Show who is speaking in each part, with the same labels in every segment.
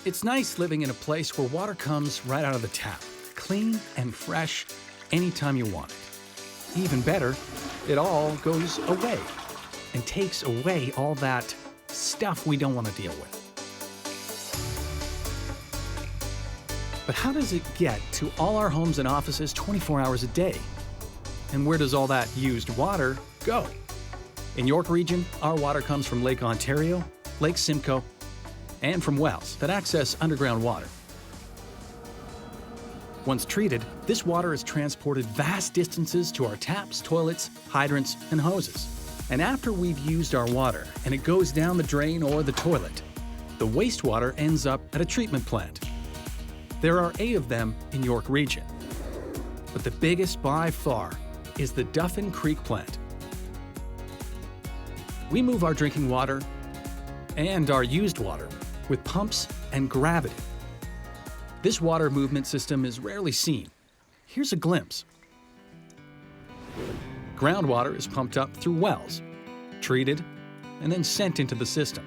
Speaker 1: It's nice living in a place where water comes right out of the tap, clean and fresh anytime you want it. Even better, it all goes away and takes away all that stuff we don't want to deal with. But how does it get to all our homes and offices 24 hours a day? And where does all that used water go? In York Region, our water comes from Lake Ontario, Lake Simcoe, and from wells that access underground water. Once treated, this water is transported vast distances to our taps, toilets, hydrants, and hoses. And after we've used our water and it goes down the drain or the toilet, the wastewater ends up at a treatment plant. There are 8 of them in York Region. But the biggest by far is the Duffin Creek plant. We move our drinking water and our used water with pumps and gravity. This water movement system is rarely seen. Here's a glimpse. Groundwater is pumped up through wells, treated, and then sent into the system.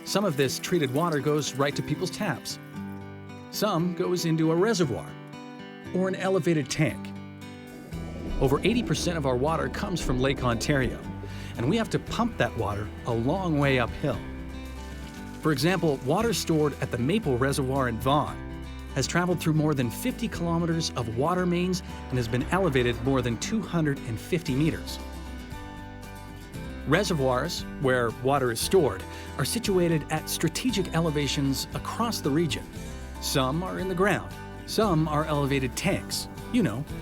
Speaker 1: Some of this treated water goes right to people's taps. Some goes into a reservoir or an elevated tank. Over 80% of our water comes from Lake Ontario, and we have to pump that water a long way uphill. For example, water stored at the Maple Reservoir in Vaughan has traveled through more than 50 kilometers of water mains and has been elevated more than 250 meters. Reservoirs, where water is stored, are situated at strategic elevations across the region. Some are in the ground, some are elevated tanks,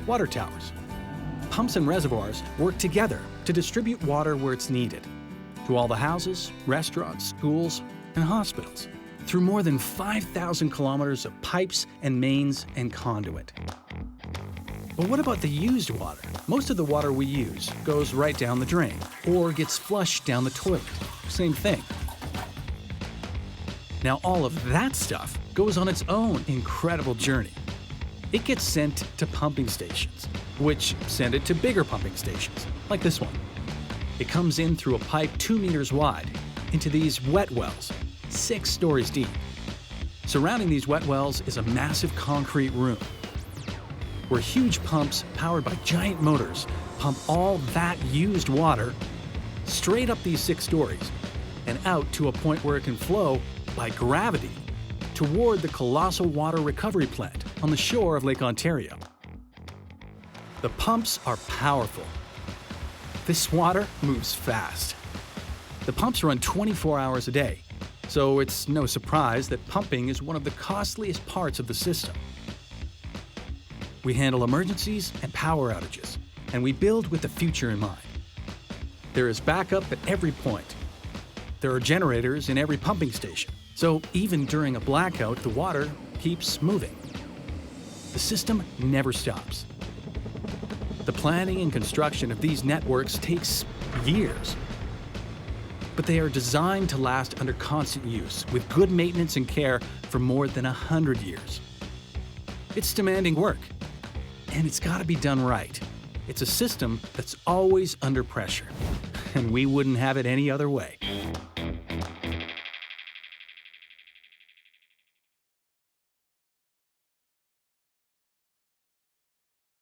Speaker 1: water towers. Pumps and reservoirs work together to distribute water where it's needed, to all the houses, restaurants, schools, and hospitals, through more than 5,000 kilometers of pipes and mains and conduit. But what about the used water? Most of the water we use goes right down the drain or gets flushed down the toilet. Same thing. Now all of that stuff goes on its own incredible journey. It gets sent to pumping stations, which send it to bigger pumping stations, like this one. It comes in through a pipe 2 meters wide into these wet wells, 6 stories deep. Surrounding these wet wells is a massive concrete room where huge pumps powered by giant motors pump all that used water straight up these 6 stories and out to a point where it can flow by gravity toward the colossal water recovery plant on the shore of Lake Ontario. The pumps are powerful. This water moves fast. The pumps run 24 hours a day, so it's no surprise that pumping is one of the costliest parts of the system. We handle emergencies and power outages, and we build with the future in mind. There is backup at every point. There are generators in every pumping station, so even during a blackout, the water keeps moving. The system never stops. The planning and construction of these networks takes years. But they are designed to last under constant use with good maintenance and care for more than 100 years. It's demanding work, and it's got to be done right. It's a system that's always under pressure, and we wouldn't have it any other way.